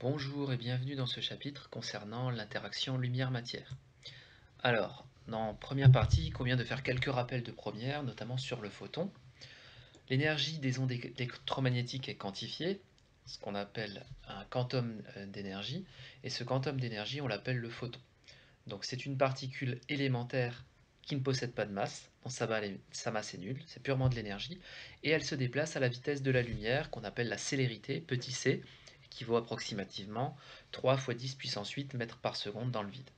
Bonjour et bienvenue dans ce chapitre concernant l'interaction lumière-matière. Alors, dans première partie, il convient de faire quelques rappels de première, notamment sur le photon. L'énergie des ondes électromagnétiques est quantifiée, ce qu'on appelle un quantum d'énergie, et ce quantum d'énergie, on l'appelle le photon. Donc c'est une particule élémentaire qui ne possède pas de masse, donc sa masse est nulle, c'est purement de l'énergie, et elle se déplace à la vitesse de la lumière, qu'on appelle la célérité, petit c, qui vaut approximativement 3 fois 10 puissance 8 mètres par seconde dans le vide.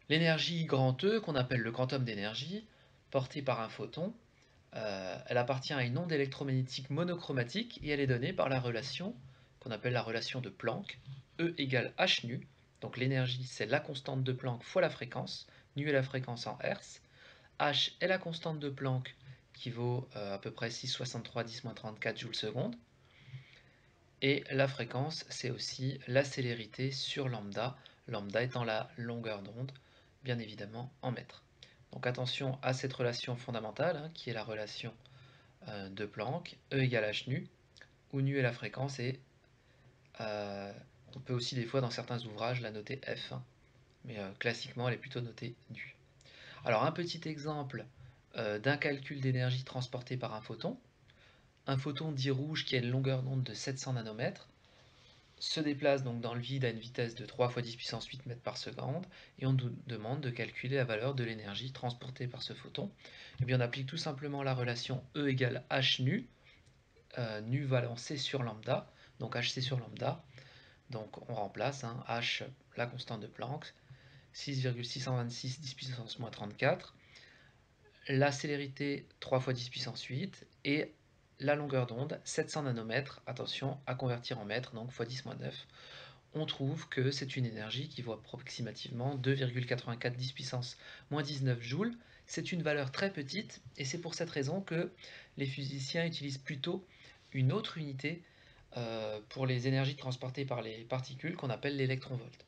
L'énergie grand E, qu'on appelle le quantum d'énergie, portée par un photon, elle appartient à une onde électromagnétique monochromatique et elle est donnée par la relation qu'on appelle la relation de Planck, E égale h nu. Donc l'énergie, c'est la constante de Planck fois la fréquence, nu est la fréquence en Hertz, h est la constante de Planck qui vaut à peu près 6,63 10-34 joules seconde, et la fréquence, c'est aussi la célérité sur lambda, lambda étant la longueur d'onde, bien évidemment en mètres. Donc attention à cette relation fondamentale, qui est la relation de Planck, E égale h nu, où nu est la fréquence, et on peut aussi des fois dans certains ouvrages la noter F, mais classiquement elle est plutôt notée nu. Alors un petit exemple d'un calcul d'énergie transportée par un photon. Un photon dit rouge qui a une longueur d'onde de 700 nanomètres se déplace donc dans le vide à une vitesse de 3 fois 10 puissance 8 mètres par seconde, et on nous demande de calculer la valeur de l'énergie transportée par ce photon. Et bien on applique tout simplement la relation E égale h nu, nu valant c sur lambda, donc hc sur lambda, donc on remplace h, la constante de Planck, 6,626 10 puissance moins 34, la célérité 3 fois 10 puissance 8, et la longueur d'onde 700 nanomètres, attention à convertir en mètres, donc x 10 9. On trouve que c'est une énergie qui vaut approximativement 2,94 10 puissance moins 19 joules. C'est une valeur très petite, et c'est pour cette raison que les physiciens utilisent plutôt une autre unité pour les énergies transportées par les particules qu'on appelle l'électronvolt.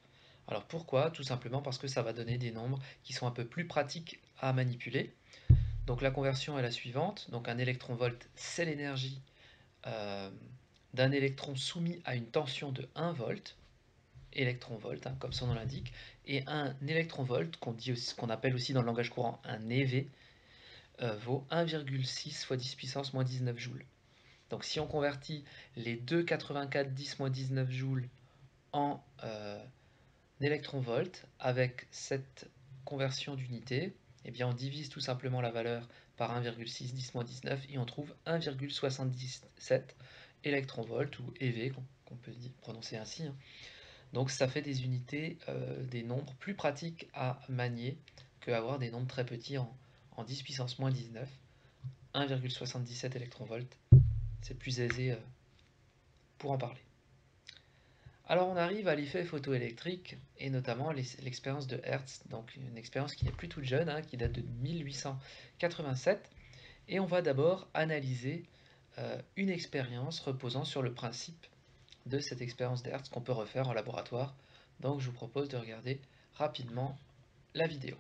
Alors pourquoi? Tout simplement parce que ça va donner des nombres qui sont un peu plus pratiques à manipuler. Donc la conversion est la suivante. Donc un électronvolt, c'est l'énergie euh, d'un électron soumis à une tension de 1 volt, électronvolt, comme son nom l'indique, et un électronvolt, qu'on appelle aussi dans le langage courant un EV, vaut 1,6 fois 10 puissance moins 19 joules. Donc si on convertit les 2,84 10 moins 19 joules en électronvolt avec cette conversion d'unité, eh bien on divise tout simplement la valeur par 1,6 10 moins 19 et on trouve 1,77 électronvolts ou EV, qu'on peut prononcer ainsi. Donc ça fait des unités, des nombres plus pratiques à manier qu'avoir des nombres très petits en 10 puissance moins 19. 1,77 électronvolts, c'est plus aisé pour en parler. Alors on arrive à l'effet photoélectrique, et notamment l'expérience de Hertz, donc une expérience qui n'est plus toute jeune, qui date de 1887, et on va d'abord analyser une expérience reposant sur le principe de cette expérience d'Hertz qu'on peut refaire en laboratoire. Donc je vous propose de regarder rapidement la vidéo.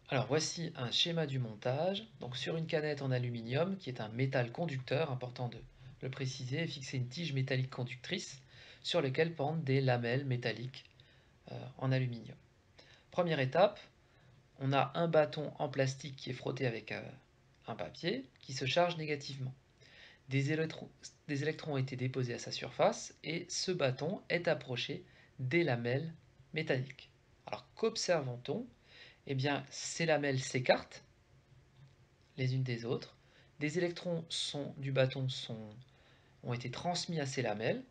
Alors voici un schéma du montage. Donc sur une canette en aluminium, qui est un métal conducteur, important de le préciser, est fixée une tige métallique conductrice sur laquelle pendent des lamelles métalliques en aluminium. Première étape, on a un bâton en plastique qui est frotté avec un papier qui se charge négativement. Des électrons ont été déposés à sa surface et ce bâton est approché des lamelles métalliques. Alors qu'observe-t-on? Eh bien, ces lamelles s'écartent les unes des autres. Des électrons du bâton ont été transmis à ces lamelles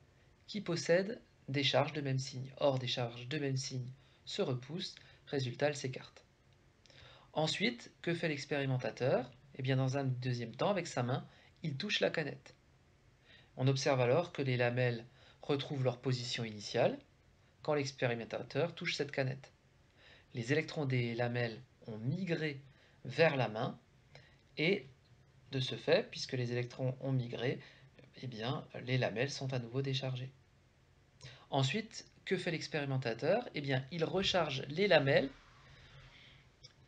qui possèdent des charges de même signe. Or, des charges de même signe se repoussent, résultat, elles s'écartent. Ensuite, que fait l'expérimentateur? Eh bien, dans un deuxième temps, avec sa main, il touche la canette. On observe alors que les lamelles retrouvent leur position initiale, quand l'expérimentateur touche cette canette. Les électrons des lamelles ont migré vers la main et de ce fait, puisque les électrons ont migré, eh bien, les lamelles sont à nouveau déchargées. Ensuite, que fait l'expérimentateur? Eh bien, il recharge les lamelles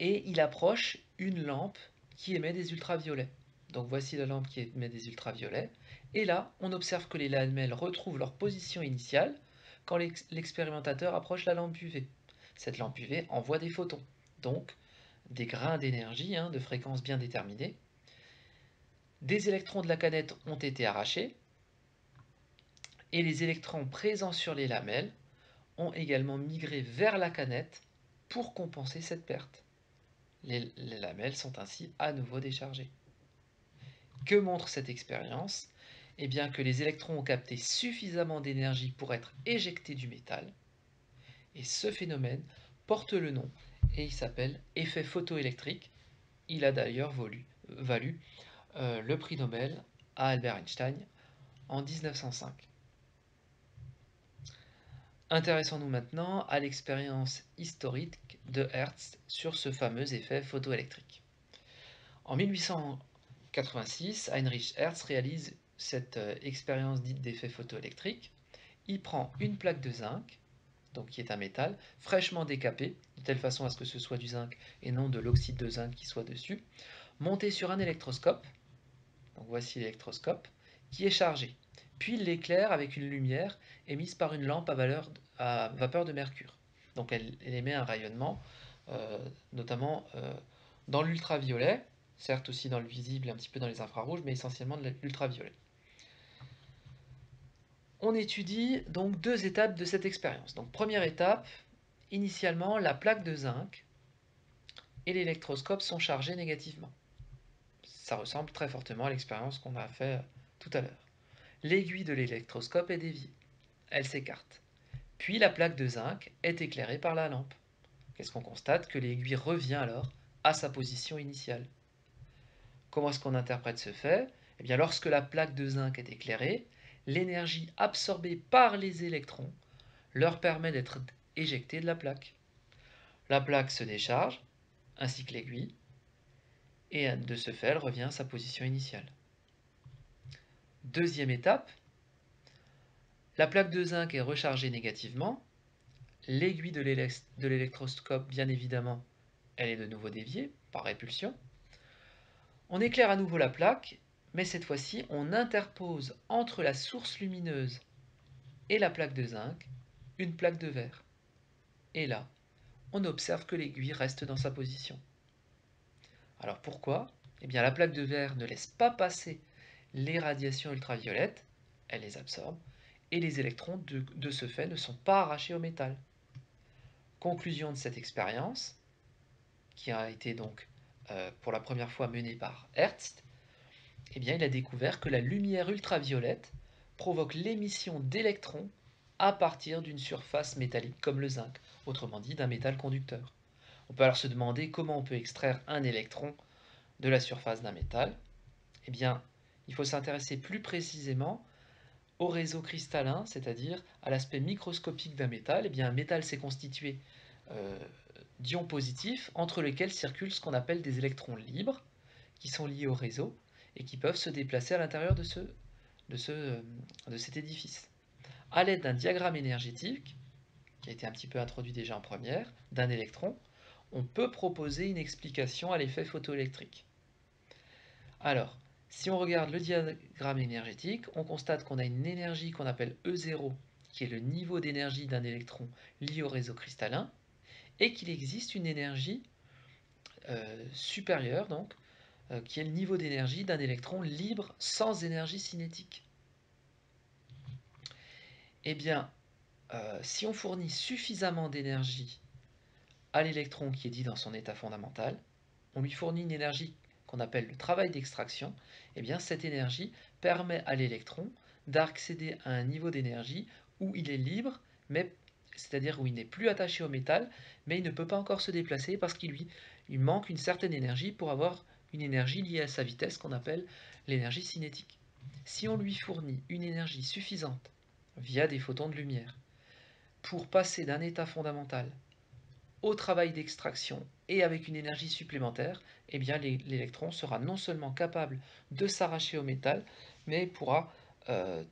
et il approche une lampe qui émet des ultraviolets. Donc voici la lampe qui émet des ultraviolets. Et là, on observe que les lamelles retrouvent leur position initiale quand l'expérimentateur approche la lampe UV. Cette lampe UV envoie des photons, donc des grains d'énergie de fréquence bien déterminée. Des électrons de la canette ont été arrachés et les électrons présents sur les lamelles ont également migré vers la canette pour compenser cette perte. Les lamelles sont ainsi à nouveau déchargées. Que montre cette expérience? Eh bien que les électrons ont capté suffisamment d'énergie pour être éjectés du métal, et ce phénomène porte le nom, et il s'appelle effet photoélectrique. Il a d'ailleurs valu le prix Nobel à Albert Einstein en 1905. Intéressons-nous maintenant à l'expérience historique de Hertz sur ce fameux effet photoélectrique. En 1886, Heinrich Hertz réalise cette expérience dite d'effet photoélectrique. Il prend une plaque de zinc, donc qui est un métal, fraîchement décapé, de telle façon à ce que ce soit du zinc et non de l'oxyde de zinc qui soit dessus, monté sur un électroscope, donc voici l'électroscope, qui est chargé. Puis il l'éclaire avec une lumière émise par une lampe à vapeur de mercure. Donc elle émet un rayonnement, notamment dans l'ultraviolet, certes aussi dans le visible et un petit peu dans les infrarouges, mais essentiellement de l'ultraviolet. On étudie donc deux étapes de cette expérience. Donc première étape, initialement la plaque de zinc et l'électroscope sont chargés négativement. Ça ressemble très fortement à l'expérience qu'on a fait tout à l'heure. L'aiguille de l'électroscope est déviée, elle s'écarte. Puis la plaque de zinc est éclairée par la lampe. Qu'est-ce qu'on constate? Que l'aiguille revient alors à sa position initiale. Comment est-ce qu'on interprète ce fait? Eh bien, lorsque la plaque de zinc est éclairée, l'énergie absorbée par les électrons leur permet d'être éjectés de la plaque. La plaque se décharge, ainsi que l'aiguille, et de ce fait, elle revient à sa position initiale. Deuxième étape, la plaque de zinc est rechargée négativement, l'aiguille de l'électroscope, bien évidemment, elle est de nouveau déviée par répulsion. On éclaire à nouveau la plaque, mais cette fois-ci, on interpose entre la source lumineuse et la plaque de zinc une plaque de verre. Et là, on observe que l'aiguille reste dans sa position. Alors pourquoi? Eh bien la plaque de verre ne laisse pas passer les radiations ultraviolettes, elle les absorbe, et les électrons de ce fait ne sont pas arrachés au métal. Conclusion de cette expérience, qui a été donc pour la première fois menée par Hertz, eh bien il a découvert que la lumière ultraviolette provoque l'émission d'électrons à partir d'une surface métallique comme le zinc, autrement dit d'un métal conducteur. On peut alors se demander comment on peut extraire un électron de la surface d'un métal. Eh bien, il faut s'intéresser plus précisément au réseau cristallin, c'est-à-dire à l'aspect microscopique d'un métal. Eh bien, un métal s'est constitué euh, d'ions positifs entre lesquels circulent ce qu'on appelle des électrons libres, qui sont liés au réseau et qui peuvent se déplacer à l'intérieur de cet édifice. À l'aide d'un diagramme énergétique, qui a été un petit peu introduit déjà en première, d'un électron, on peut proposer une explication à l'effet photoélectrique. Alors, si on regarde le diagramme énergétique, on constate qu'on a une énergie qu'on appelle E0, qui est le niveau d'énergie d'un électron lié au réseau cristallin, et qu'il existe une énergie supérieure, donc, qui est le niveau d'énergie d'un électron libre sans énergie cinétique. Eh bien, si on fournit suffisamment d'énergie à l'électron qui est dit dans son état fondamental, on lui fournit une énergie qu'on appelle le travail d'extraction, et bien cette énergie permet à l'électron d'accéder à un niveau d'énergie où il est libre, mais c'est-à-dire où il n'est plus attaché au métal, mais il ne peut pas encore se déplacer parce qu'il manque une certaine énergie pour avoir une énergie liée à sa vitesse qu'on appelle l'énergie cinétique. Si on lui fournit une énergie suffisante via des photons de lumière, pour passer d'un état fondamental au travail d'extraction et avec une énergie supplémentaire, eh bien l'électron sera non seulement capable de s'arracher au métal, mais pourra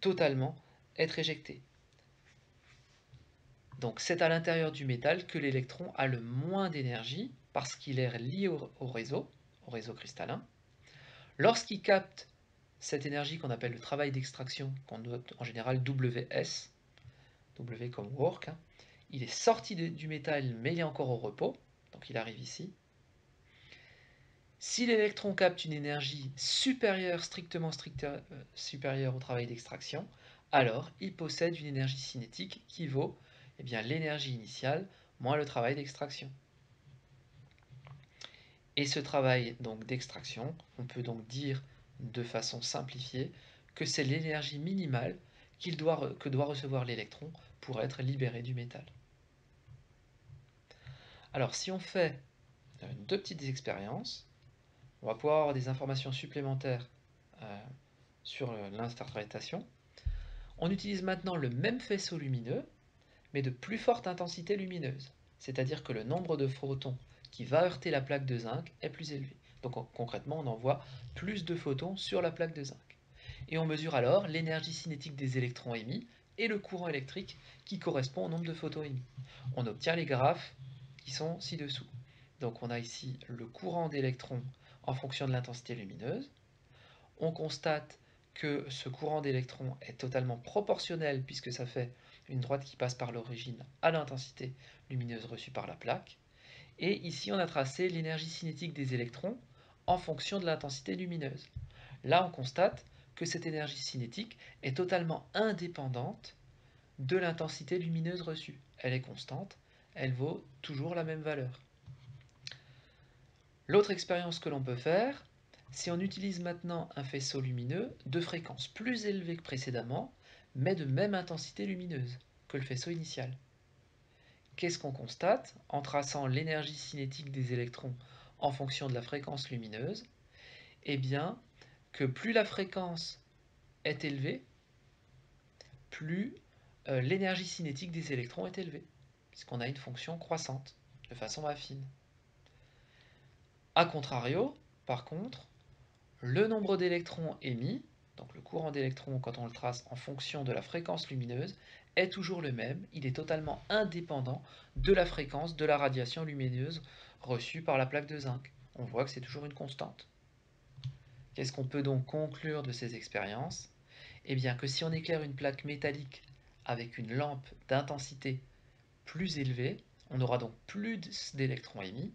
totalement être éjecté. Donc c'est à l'intérieur du métal que l'électron a le moins d'énergie parce qu'il est lié au réseau cristallin. Lorsqu'il capte cette énergie qu'on appelle le travail d'extraction, qu'on note en général WS, W comme work, hein, il est sorti du métal mais il est encore au repos, donc il arrive ici. Si l'électron capte une énergie supérieure, strictement supérieure au travail d'extraction, alors il possède une énergie cinétique qui vaut eh bien, l'énergie initiale moins le travail d'extraction. Et ce travail donc d'extraction, on peut donc dire de façon simplifiée que c'est l'énergie minimale que doit recevoir l'électron pour être libéré du métal. Alors si on fait deux petites expériences, on va pouvoir avoir des informations supplémentaires sur l'interprétation. On utilise maintenant le même faisceau lumineux, mais de plus forte intensité lumineuse. C'est-à-dire que le nombre de photons qui va heurter la plaque de zinc est plus élevé. Donc concrètement, on envoie plus de photons sur la plaque de zinc. Et on mesure alors l'énergie cinétique des électrons émis et le courant électrique qui correspond au nombre de photons émis. On obtient les graphes qui sont ci-dessous. Donc on a ici le courant d'électrons en fonction de l'intensité lumineuse. On constate que ce courant d'électrons est totalement proportionnel puisque ça fait une droite qui passe par l'origine à l'intensité lumineuse reçue par la plaque. Et ici, on a tracé l'énergie cinétique des électrons en fonction de l'intensité lumineuse. Là, on constate que cette énergie cinétique est totalement indépendante de l'intensité lumineuse reçue. Elle est constante, elle vaut toujours la même valeur. L'autre expérience que l'on peut faire, si on utilise maintenant un faisceau lumineux de fréquence plus élevée que précédemment, mais de même intensité lumineuse que le faisceau initial. Qu'est-ce qu'on constate en traçant l'énergie cinétique des électrons en fonction de la fréquence lumineuse? Eh bien, que plus la fréquence est élevée, plus l'énergie cinétique des électrons est élevée, puisqu'on a une fonction croissante, de façon affine. A contrario, par contre, le nombre d'électrons émis, donc le courant d'électrons quand on le trace en fonction de la fréquence lumineuse, est toujours le même, il est totalement indépendant de la fréquence de la radiation lumineuse reçue par la plaque de zinc. On voit que c'est toujours une constante. Qu'est-ce qu'on peut donc conclure de ces expériences? Eh bien que si on éclaire une plaque métallique avec une lampe d'intensité plus élevée, on aura donc plus d'électrons émis.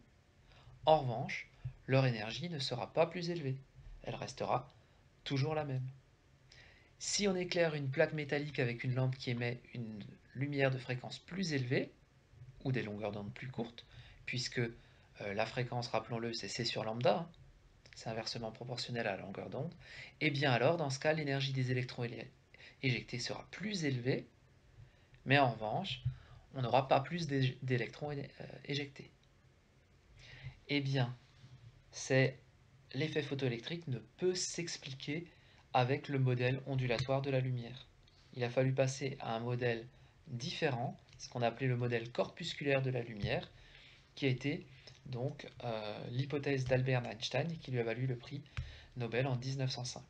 En revanche, leur énergie ne sera pas plus élevée, elle restera toujours la même. Si on éclaire une plaque métallique avec une lampe qui émet une lumière de fréquence plus élevée, ou des longueurs d'onde plus courtes, puisque la fréquence, rappelons-le, c'est C sur lambda, hein, c'est inversement proportionnel à la longueur d'onde, et bien alors, dans ce cas, l'énergie des électrons éjectés sera plus élevée, mais en revanche, on n'aura pas plus d'électrons éjectés. Eh bien, l'effet photoélectrique ne peut s'expliquer avec le modèle ondulatoire de la lumière. Il a fallu passer à un modèle différent, ce qu'on a appelé le modèle corpusculaire de la lumière, qui a été donc l'hypothèse d'Albert Einstein et qui lui a valu le prix Nobel en 1905.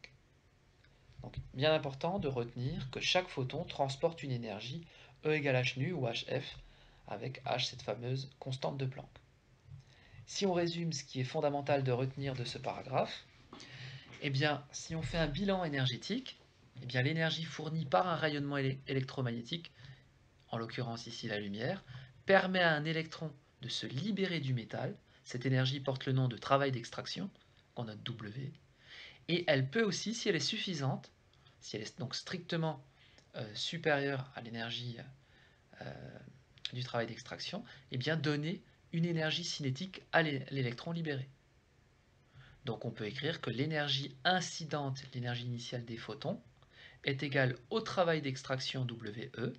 Donc bien important de retenir que chaque photon transporte une énergie E égale h nu ou hf, avec h cette fameuse constante de Planck. Si on résume ce qui est fondamental de retenir de ce paragraphe, eh bien, si on fait un bilan énergétique, eh bien, l'énergie fournie par un rayonnement électromagnétique, en l'occurrence ici la lumière, permet à un électron de se libérer du métal. Cette énergie porte le nom de travail d'extraction, qu'on note W, et elle peut aussi, si elle est suffisante, si elle est donc strictement supérieure à l'énergie du travail d'extraction, eh bien donner une énergie cinétique à l'électron libéré. Donc on peut écrire que l'énergie incidente, l'énergie initiale des photons, est égale au travail d'extraction WE,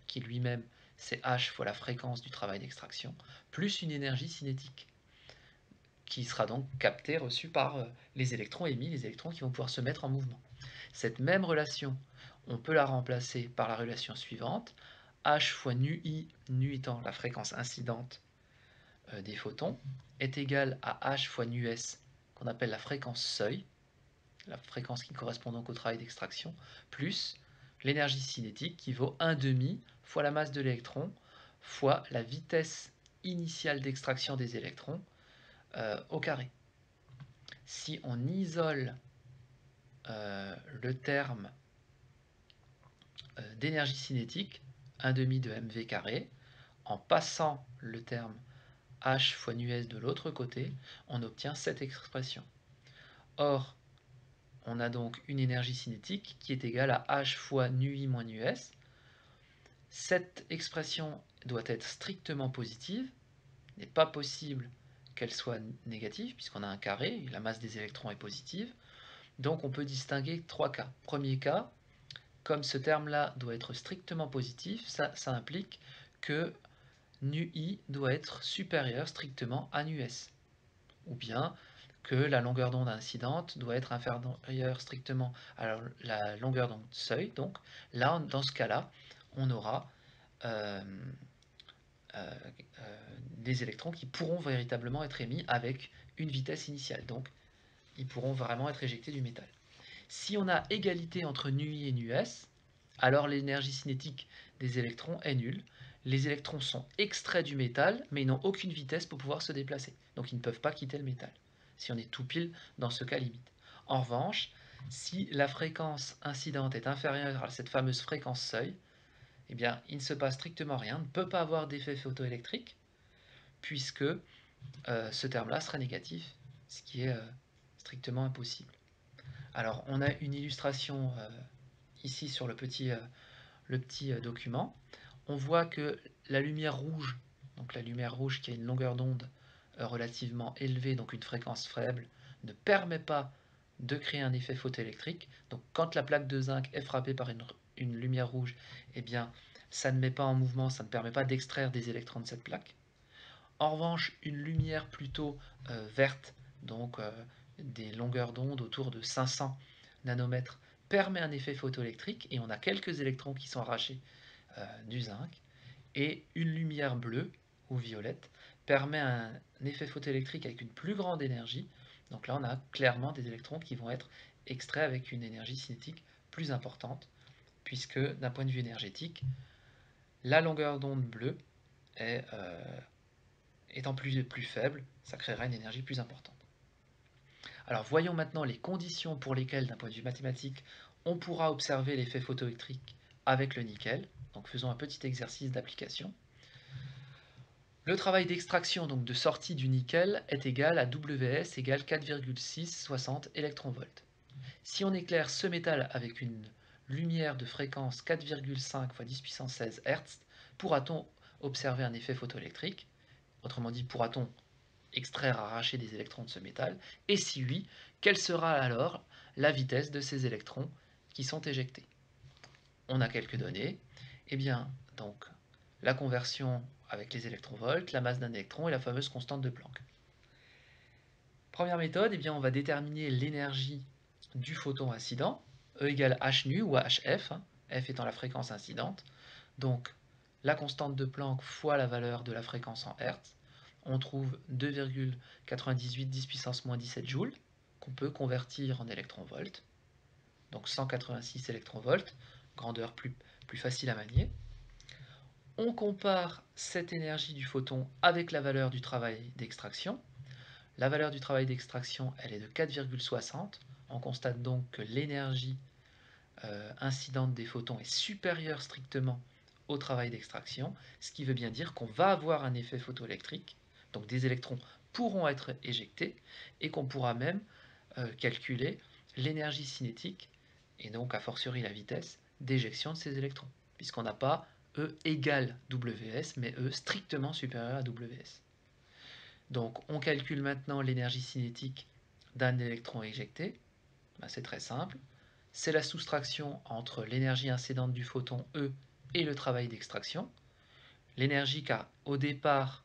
qui lui-même c'est H fois la fréquence du travail d'extraction, plus une énergie cinétique, qui sera donc captée, reçue par les électrons émis, les électrons qui vont pouvoir se mettre en mouvement. Cette même relation, on peut la remplacer par la relation suivante, h fois nu i, nu étant la fréquence incidente des photons, est égal à h fois nu s, qu'on appelle la fréquence seuil, la fréquence qui correspond donc au travail d'extraction, plus l'énergie cinétique qui vaut 1/2 fois la masse de l'électron fois la vitesse initiale d'extraction des électrons au carré. Si on isole le terme d'énergie cinétique, 1/2 de mv carré, en passant le terme h fois nu s de l'autre côté, on obtient cette expression. Or, on a donc une énergie cinétique qui est égale à h fois nu i moins nu s. Cette expression doit être strictement positive. Il n'est pas possible qu'elle soit négative, puisqu'on a un carré, et la masse des électrons est positive. Donc on peut distinguer 3 cas. Premier cas, comme ce terme-là doit être strictement positif, ça implique que nu i doit être supérieur strictement à nu s. Ou bien que la longueur d'onde incidente doit être inférieure strictement à la longueur d'onde seuil. Donc là, dans ce cas-là, on aura des électrons qui pourront véritablement être émis avec une vitesse initiale. Donc ils pourront vraiment être éjectés du métal. Si on a égalité entre nu i et nu s, alors l'énergie cinétique des électrons est nulle. Les électrons sont extraits du métal, mais ils n'ont aucune vitesse pour pouvoir se déplacer. Donc ils ne peuvent pas quitter le métal, si on est tout pile dans ce cas limite. En revanche, si la fréquence incidente est inférieure à cette fameuse fréquence seuil, eh bien, il ne se passe strictement rien, on ne peut pas avoir d'effet photoélectrique, puisque ce terme-là serait négatif, ce qui est strictement impossible. Alors, on a une illustration ici sur le petit document. On voit que la lumière rouge, donc la lumière rouge qui a une longueur d'onde relativement élevée, donc une fréquence faible, ne permet pas de créer un effet photoélectrique. Donc quand la plaque de zinc est frappée par une lumière rouge, eh bien ça ne met pas en mouvement, ça ne permet pas d'extraire des électrons de cette plaque. En revanche, une lumière plutôt verte, donc des longueurs d'onde autour de 500 nanomètres, permet un effet photoélectrique et on a quelques électrons qui sont arrachés du zinc. Et une lumière bleue ou violette permet un effet photoélectrique avec une plus grande énergie. Donc là, on a clairement des électrons qui vont être extraits avec une énergie cinétique plus importante, puisque d'un point de vue énergétique, la longueur d'onde bleue étant plus faible, ça créera une énergie plus importante. Alors voyons maintenant les conditions pour lesquelles, d'un point de vue mathématique, on pourra observer l'effet photoélectrique avec le nickel. Donc faisons un petit exercice d'application. Le travail d'extraction, donc de sortie du nickel, est égal à Ws égale 4,660 électronvolts. Si on éclaire ce métal avec une lumière de fréquence 4,5 fois 10 puissance 16 Hz, pourra-t-on observer un effet photoélectrique? Autrement dit, pourra-t-on extraire, arracher des électrons de ce métal? Et si oui, quelle sera alors la vitesse de ces électrons qui sont éjectés? On a quelques données. Eh bien, donc, la conversion avec les électronvolts, la masse d'un électron et la fameuse constante de Planck. Première méthode, eh bien, on va déterminer l'énergie du photon incident, E égale h nu ou hf, f étant la fréquence incidente. Donc, la constante de Planck fois la valeur de la fréquence en Hertz, on trouve 2,98 10 puissance moins 17 joules, qu'on peut convertir en électronvolts. Donc 186 électronvolts, grandeur plus facile à manier. On compare cette énergie du photon avec la valeur du travail d'extraction. La valeur du travail d'extraction, elle est de 4,60. On constate donc que l'énergie incidente des photons est supérieure strictement au travail d'extraction, ce qui veut bien dire qu'on va avoir un effet photoélectrique, donc des électrons pourront être éjectés, et qu'on pourra même calculer l'énergie cinétique, et donc a fortiori la vitesse d'éjection de ces électrons, puisqu'on n'a pas E égale Ws, mais E strictement supérieur à Ws. Donc on calcule maintenant l'énergie cinétique d'un électron éjecté. Ben, c'est très simple. C'est la soustraction entre l'énergie incidente du photon E et le travail d'extraction. L'énergie car au départ,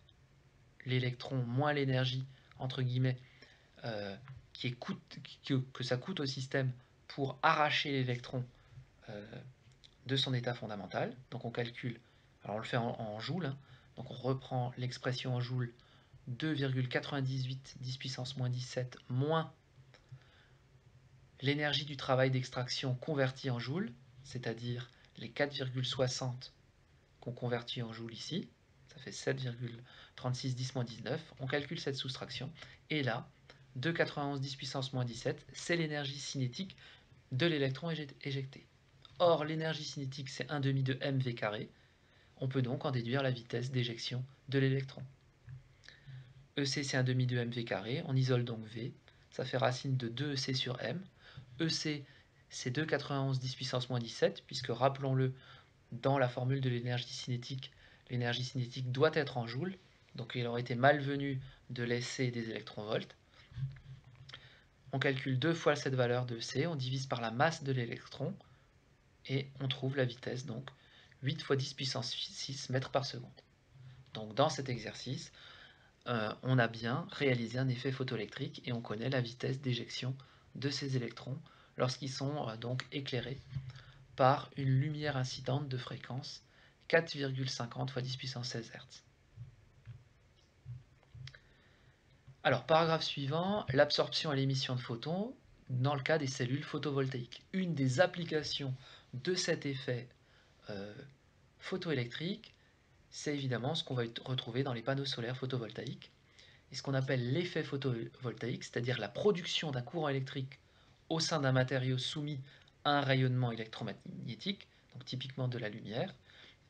l'électron moins l'énergie, entre guillemets, que ça coûte au système pour arracher l'électron de son état fondamental. Donc on calcule Alors on le fait en joules, hein. Donc on reprend l'expression en joules 2,98 10 puissance moins 17 moins l'énergie du travail d'extraction convertie en joules, c'est-à-dire les 4,60 qu'on convertit en joules ici, ça fait 7,36 10 moins 19, on calcule cette soustraction, et là, 2,91 10 puissance moins 17, c'est l'énergie cinétique de l'électron éjecté. Or, l'énergie cinétique, c'est 1 demi de mv carré, on peut donc en déduire la vitesse d'éjection de l'électron. EC, c'est 1 demi de mv carré, on isole donc V, ça fait racine de 2EC sur M. EC, c'est 2,91 10 puissance moins 17, puisque rappelons-le, dans la formule de l'énergie cinétique doit être en joules, donc il aurait été malvenu de laisser des électronvolts. On calcule 2 fois cette valeur de C, on divise par la masse de l'électron, et on trouve la vitesse, donc 8 fois 10 puissance 6 mètres par seconde. Donc dans cet exercice, on a bien réalisé un effet photoélectrique et on connaît la vitesse d'éjection de ces électrons lorsqu'ils sont donc éclairés par une lumière incidente de fréquence 4,50 fois 10 puissance 16 Hz. Alors, paragraphe suivant, l'absorption et l'émission de photons dans le cas des cellules photovoltaïques. Une des applications de cet effet photoélectrique, c'est évidemment ce qu'on va retrouver dans les panneaux solaires photovoltaïques, et ce qu'on appelle l'effet photovoltaïque, c'est-à-dire la production d'un courant électrique au sein d'un matériau soumis à un rayonnement électromagnétique, donc typiquement de la lumière,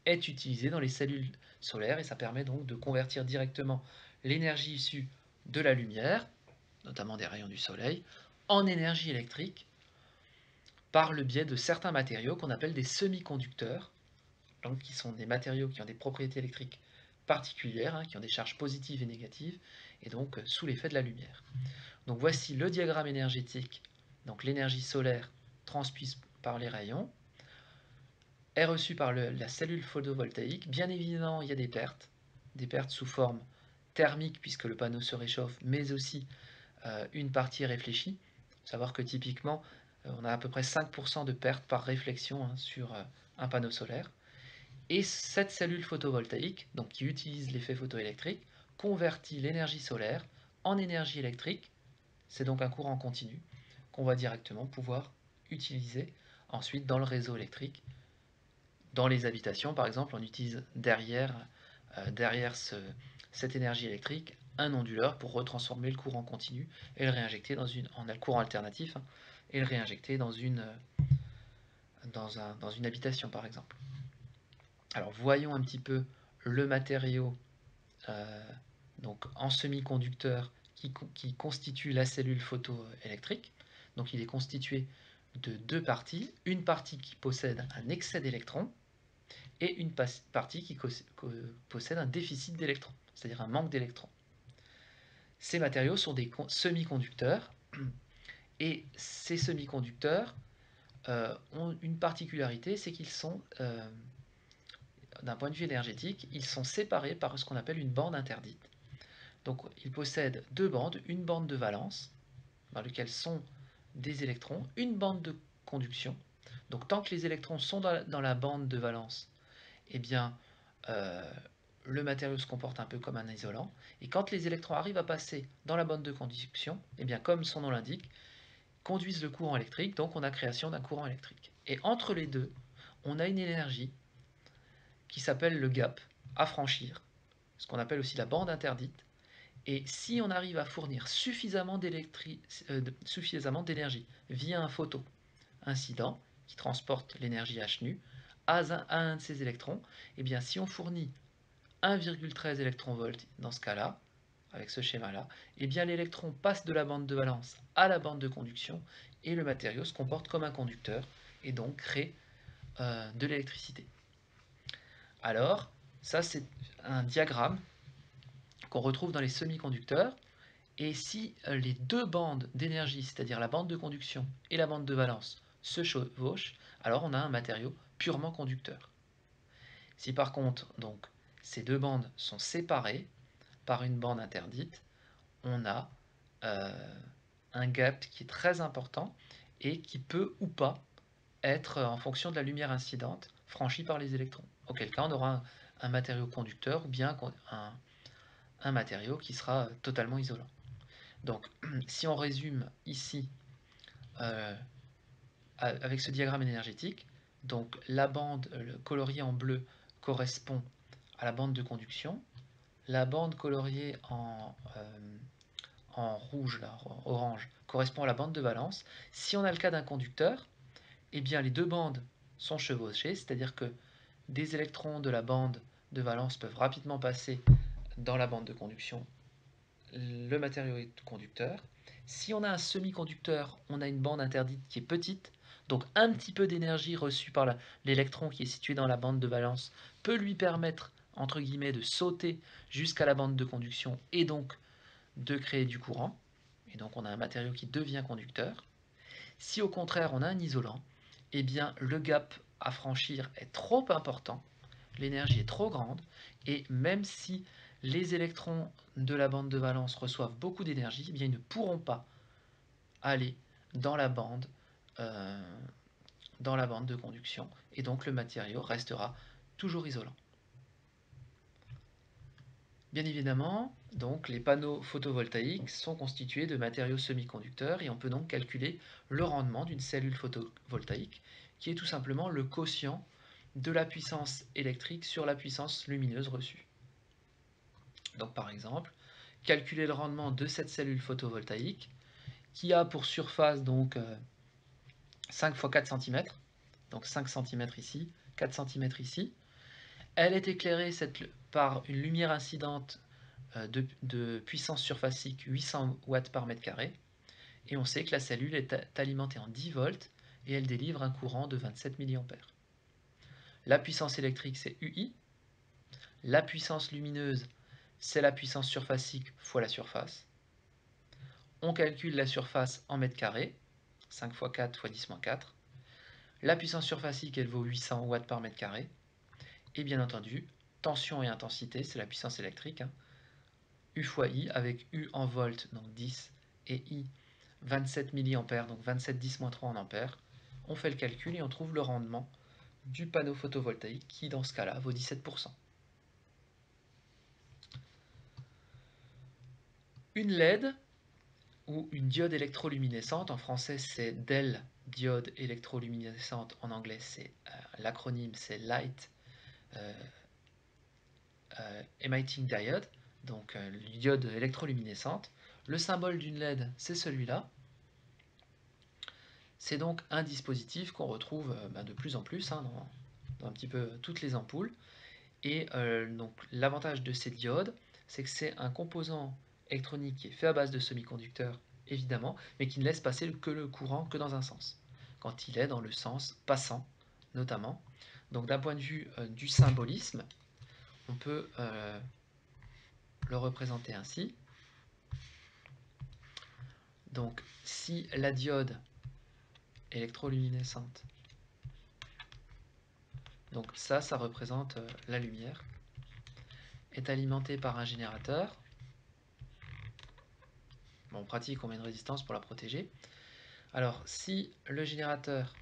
est utilisé dans les cellules solaires, et ça permet donc de convertir directement l'énergie issue de la lumière, notamment des rayons du soleil, en énergie électrique par le biais de certains matériaux qu'on appelle des semi-conducteurs, donc qui sont des matériaux qui ont des propriétés électriques particulières, hein, qui ont des charges positives et négatives, et donc sous l'effet de la lumière. Donc voici le diagramme énergétique, donc l'énergie solaire transmise par les rayons, est reçue par la cellule photovoltaïque. Bien évidemment, il y a des pertes sous forme thermique puisque le panneau se réchauffe, mais aussi une partie réfléchie. Il faut savoir que typiquement, on a à peu près 5% de pertes par réflexion, hein, sur un panneau solaire. Et cette cellule photovoltaïque, donc qui utilise l'effet photoélectrique, convertit l'énergie solaire en énergie électrique. C'est donc un courant continu qu'on va directement pouvoir utiliser ensuite dans le réseau électrique. Dans les habitations, par exemple, on utilise derrière cette énergie électrique un onduleur pour retransformer le courant continu et le réinjecter en courant alternatif, hein, et le réinjecter dans une habitation, par exemple. Alors voyons un petit peu le matériau donc en semi-conducteur qui constitue la cellule photoélectrique. Donc il est constitué de deux parties, une partie qui possède un excès d'électrons et une partie qui possède un déficit d'électrons, c'est-à-dire un manque d'électrons. Ces matériaux sont des semi-conducteurs, et ces semi-conducteurs ont une particularité, c'est qu'ils sont, d'un point de vue énergétique, ils sont séparés par ce qu'on appelle une bande interdite. Donc ils possèdent deux bandes, une bande de valence, dans laquelle sont des électrons, une bande de conduction. Donc tant que les électrons sont dans la bande de valence, eh bien, le matériau se comporte un peu comme un isolant. Et quand les électrons arrivent à passer dans la bande de conduction, eh bien, comme son nom l'indique, conduisent le courant électrique, donc on a création d'un courant électrique. Et entre les deux, on a une énergie qui s'appelle le gap, à franchir, ce qu'on appelle aussi la bande interdite. Et si on arrive à fournir suffisamment d'énergie via un photo incident qui transporte l'énergie h nu à un de ces électrons, et bien si on fournit 1,13 électronvolts dans ce cas-là, avec ce schéma-là, et bien l'électron passe de la bande de valence à la bande de conduction et le matériau se comporte comme un conducteur et donc crée de l'électricité. Alors, ça c'est un diagramme qu'on retrouve dans les semi-conducteurs. Et si les deux bandes d'énergie, c'est-à-dire la bande de conduction et la bande de valence, se chevauchent, alors on a un matériau purement conducteur. Si par contre, donc, ces deux bandes sont séparées par une bande interdite, on a un gap qui est très important et qui peut ou pas être, en fonction de la lumière incidente, franchi par les électrons. Auquel cas, on aura un matériau conducteur ou bien un matériau qui sera totalement isolant. Donc, si on résume ici avec ce diagramme énergétique, donc la bande coloriée en bleu correspond à la bande de conduction, la bande coloriée en rouge, là, orange, correspond à la bande de valence. Si on a le cas d'un conducteur, eh bien les deux bandes sont chevauchées, c'est-à-dire que des électrons de la bande de valence peuvent rapidement passer dans la bande de conduction. Le matériau est conducteur. Si on a un semi-conducteur, on a une bande interdite qui est petite, donc un petit peu d'énergie reçue par l'électron qui est situé dans la bande de valence peut lui permettre, entre guillemets, de sauter jusqu'à la bande de conduction et donc de créer du courant. Et donc on a un matériau qui devient conducteur. Si au contraire on a un isolant, eh bien le gap à franchir est trop important, l'énergie est trop grande, et même si les électrons de la bande de valence reçoivent beaucoup d'énergie, eh bien ils ne pourront pas aller dans la bande, euh, de conduction, et donc le matériau restera toujours isolant. Bien évidemment, donc, les panneaux photovoltaïques sont constitués de matériaux semi-conducteurs et on peut donc calculer le rendement d'une cellule photovoltaïque qui est tout simplement le quotient de la puissance électrique sur la puissance lumineuse reçue. Donc par exemple, calculer le rendement de cette cellule photovoltaïque qui a pour surface donc 5 x 4 cm, donc 5 cm ici, 4 cm ici. Elle est éclairée par une lumière incidente de puissance surfacique 800 watts par mètre carré. Et on sait que la cellule est alimentée en 10 volts et elle délivre un courant de 27 mA. La puissance électrique, c'est UI. La puissance lumineuse, c'est la puissance surfacique fois la surface. On calcule la surface en mètres carrés, 5 x 4 x 10-4. La puissance surfacique, elle vaut 800 watts par mètre carré. Et bien entendu, tension et intensité, c'est la puissance électrique. U fois I, avec U en volts, donc 10, et I 27 mA, donc 27 10-3 en ampères. On fait le calcul et on trouve le rendement du panneau photovoltaïque qui, dans ce cas-là, vaut 17%. Une LED ou une diode électroluminescente, en français c'est DEL, diode électroluminescente, en anglais c'est l'acronyme c'est Light Emitting Diode, donc diode électroluminescente. Le symbole d'une LED c'est celui-là. C'est donc un dispositif qu'on retrouve de plus en plus dans un petit peu toutes les ampoules. Et donc l'avantage de ces diodes, c'est que c'est un composant électronique qui est fait à base de semi-conducteurs, évidemment, mais qui ne laisse passer que le courant que dans un sens, quand il est dans le sens passant, notamment. Donc d'un point de vue du symbolisme, on peut le représenter ainsi. Donc si la diode électroluminescente, donc ça représente la lumière, est alimentée par un générateur. Bon, en pratique, on met une résistance pour la protéger. Alors, si le générateur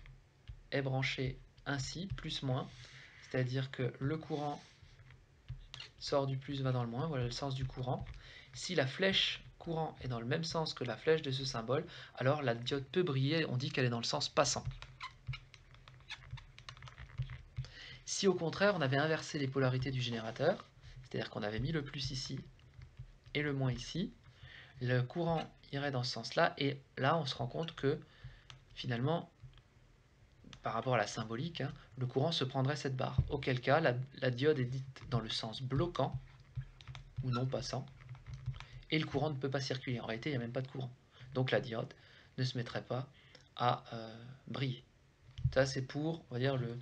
est branché ainsi, plus-moins, c'est-à-dire que le courant sort du plus, va dans le moins, voilà le sens du courant. Si la flèche courant est dans le même sens que la flèche de ce symbole, alors la diode peut briller, on dit qu'elle est dans le sens passant. Si au contraire on avait inversé les polarités du générateur, c'est-à-dire qu'on avait mis le plus ici et le moins ici, le courant irait dans ce sens-là, et là on se rend compte que finalement, par rapport à la symbolique, le courant se prendrait cette barre, auquel cas la diode est dite dans le sens bloquant, ou non passant, et le courant ne peut pas circuler. En réalité, il n'y a même pas de courant. Donc la diode ne se mettrait pas à briller. Ça, c'est pour, on va dire, le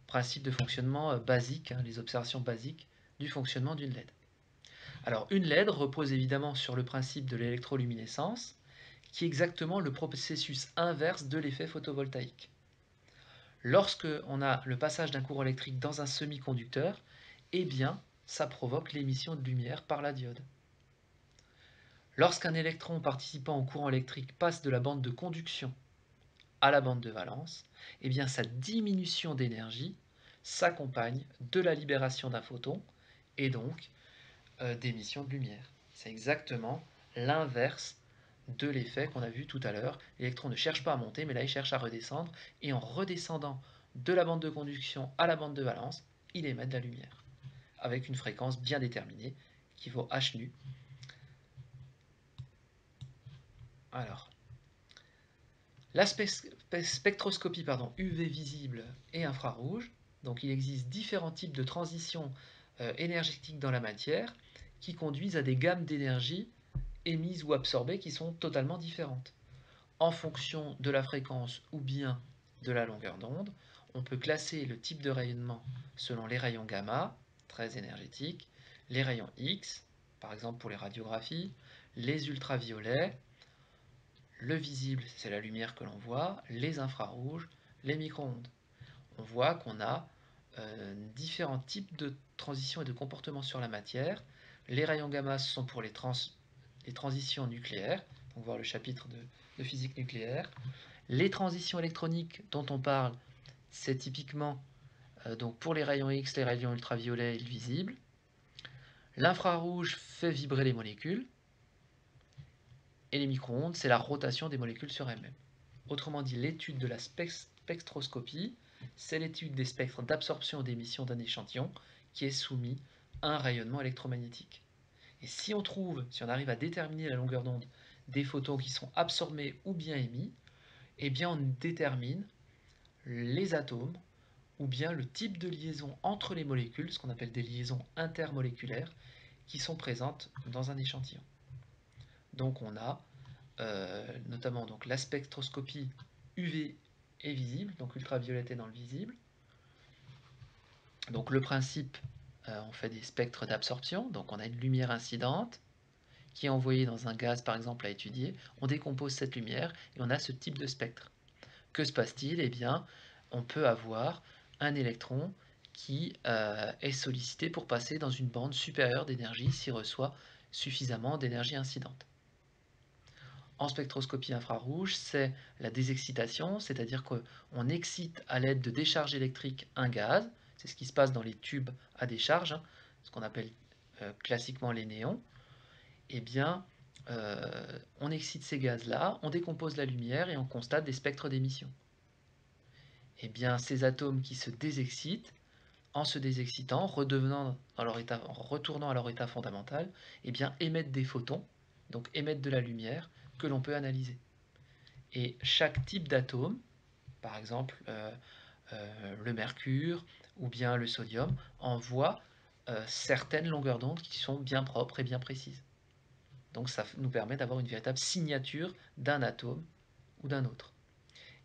principe de fonctionnement basique, les observations basiques du fonctionnement d'une LED. Alors, une LED repose évidemment sur le principe de l'électroluminescence, qui est exactement le processus inverse de l'effet photovoltaïque. Lorsque on a le passage d'un courant électrique dans un semi-conducteur, eh bien, ça provoque l'émission de lumière par la diode. Lorsqu'un électron participant au courant électrique passe de la bande de conduction à la bande de valence, eh bien sa diminution d'énergie s'accompagne de la libération d'un photon et donc d'émission de lumière. C'est exactement l'inverse de l'effet qu'on a vu tout à l'heure. L'électron ne cherche pas à monter, mais là il cherche à redescendre, et en redescendant de la bande de conduction à la bande de valence, il émet de la lumière, avec une fréquence bien déterminée qui vaut h nu. Alors, la spectroscopie UV visible et infrarouge, donc il existe différents types de transitions énergétiques dans la matière qui conduisent à des gammes d'énergie émises ou absorbées qui sont totalement différentes. En fonction de la fréquence ou bien de la longueur d'onde, on peut classer le type de rayonnement selon les rayons gamma, très énergétiques, les rayons X, par exemple pour les radiographies, les ultraviolets, le visible, c'est la lumière que l'on voit, les infrarouges, les micro-ondes. On voit qu'on a différents types de transitions et de comportements sur la matière. Les rayons gamma sont pour les transitions nucléaires, donc voir le chapitre de physique nucléaire. Les transitions électroniques dont on parle, c'est typiquement donc pour les rayons X, les rayons ultraviolets et le visible. L'infrarouge fait vibrer les molécules. Et les micro-ondes, c'est la rotation des molécules sur elles-mêmes. Autrement dit, l'étude de la spectroscopie, c'est l'étude des spectres d'absorption et d'émission d'un échantillon qui est soumis à un rayonnement électromagnétique. Et si on arrive à déterminer la longueur d'onde des photons qui sont absorbés ou bien émis, eh bien on détermine les atomes ou bien le type de liaison entre les molécules, ce qu'on appelle des liaisons intermoléculaires, qui sont présentes dans un échantillon. Donc on a notamment donc, la spectroscopie UV et visible, donc ultraviolette dans le visible. Donc le principe, on fait des spectres d'absorption, donc on a une lumière incidente qui est envoyée dans un gaz par exemple à étudier, on décompose cette lumière et on a ce type de spectre. Que se passe-t-il? Eh bien, on peut avoir un électron qui est sollicité pour passer dans une bande supérieure d'énergie s'il reçoit suffisamment d'énergie incidente. En spectroscopie infrarouge, c'est la désexcitation, c'est-à-dire qu'on excite à l'aide de décharges électriques un gaz, c'est ce qui se passe dans les tubes à décharge, hein, ce qu'on appelle classiquement les néons. Eh bien, on excite ces gaz-là, on décompose la lumière et on constate des spectres d'émission. Eh bien, ces atomes qui se désexcitent, en se désexcitant, retournant à leur état fondamental, eh bien, émettent des photons, donc émettent de la lumière que l'on peut analyser. Et chaque type d'atome, par exemple le mercure ou bien le sodium, envoie certaines longueurs d'onde qui sont bien propres et bien précises. Donc ça nous permet d'avoir une véritable signature d'un atome ou d'un autre.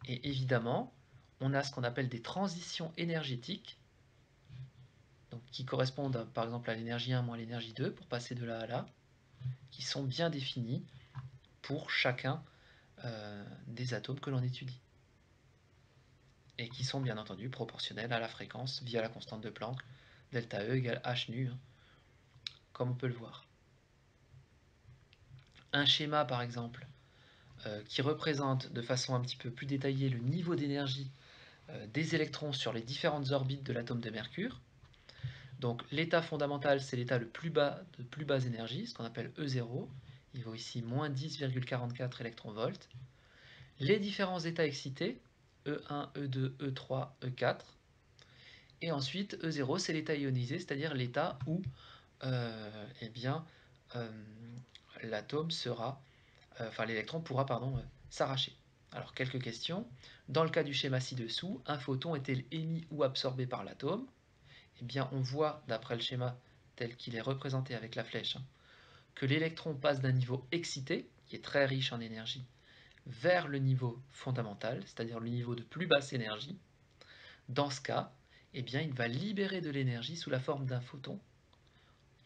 Et évidemment, on a ce qu'on appelle des transitions énergétiques, donc qui correspondent par exemple à l'énergie 1 moins l'énergie 2 pour passer de là à là, qui sont bien définies pour chacun des atomes que l'on étudie. Et qui sont bien entendu proportionnels à la fréquence via la constante de Planck, delta E égale h nu, comme on peut le voir. Un schéma par exemple qui représente de façon un petit peu plus détaillée le niveau d'énergie des électrons sur les différentes orbites de l'atome de Mercure. Donc l'état fondamental, c'est l'état de plus basse énergie, ce qu'on appelle E0. Il vaut ici moins 10,44 électronvolts. Les différents états excités, E1, E2, E3, E4. Et ensuite, E0, c'est l'état ionisé, c'est-à-dire l'état où eh bien, l'atome sera, l'électron pourra s'arracher. Alors, quelques questions. Dans le cas du schéma ci-dessous, un photon est-il émis ou absorbé par l'atome? Eh bien, on voit, d'après le schéma tel qu'il est représenté avec la flèche, que l'électron passe d'un niveau excité, qui est très riche en énergie, vers le niveau fondamental, c'est-à-dire le niveau de plus basse énergie. Dans ce cas, eh bien, il va libérer de l'énergie sous la forme d'un photon.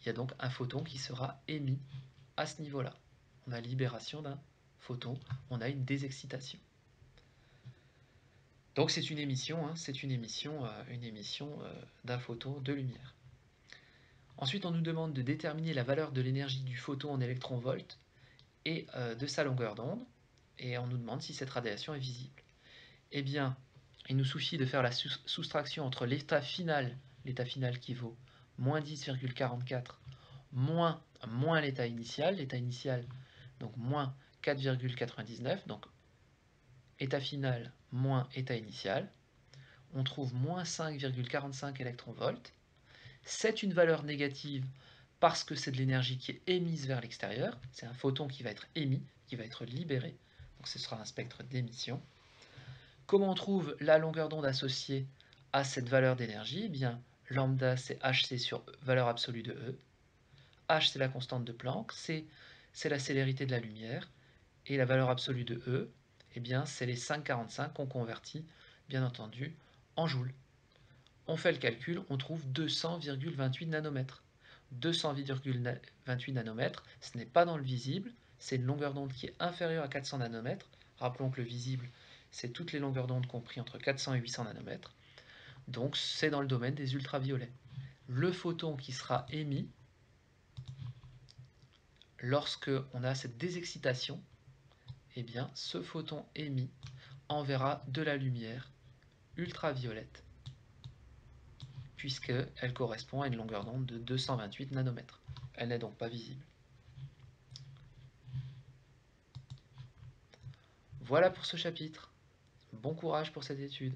Il y a donc un photon qui sera émis à ce niveau-là. On a libération d'un photon, on a une désexcitation. Donc c'est une émission, d'un photon de lumière. Ensuite, on nous demande de déterminer la valeur de l'énergie du photon en électronvolts et de sa longueur d'onde, et on nous demande si cette radiation est visible. Eh bien, il nous suffit de faire la soustraction entre l'état final qui vaut moins 10,44 moins l'état initial, donc moins 4,99, donc état final moins état initial, on trouve moins 5,45 électronvolts. C'est une valeur négative parce que c'est de l'énergie qui est émise vers l'extérieur, c'est un photon qui va être émis, qui va être libéré, donc ce sera un spectre d'émission. Comment on trouve la longueur d'onde associée à cette valeur d'énergie? Eh bien, lambda c'est hc sur valeur absolue de E, h c'est la constante de Planck, c c'est la célérité de la lumière, et la valeur absolue de E, eh bien c'est les 5,45 qu'on convertit, bien entendu, en joules. On fait le calcul, on trouve 200,28 nanomètres. 200,28 nanomètres, ce n'est pas dans le visible, c'est une longueur d'onde qui est inférieure à 400 nanomètres. Rappelons que le visible, c'est toutes les longueurs d'onde comprises entre 400 et 800 nanomètres. Donc c'est dans le domaine des ultraviolets. Le photon qui sera émis lorsque on a cette désexcitation, eh bien ce photon émis enverra de la lumière ultraviolette, puisqu'elle correspond à une longueur d'onde de 228 nanomètres. Elle n'est donc pas visible. Voilà pour ce chapitre. Bon courage pour cette étude.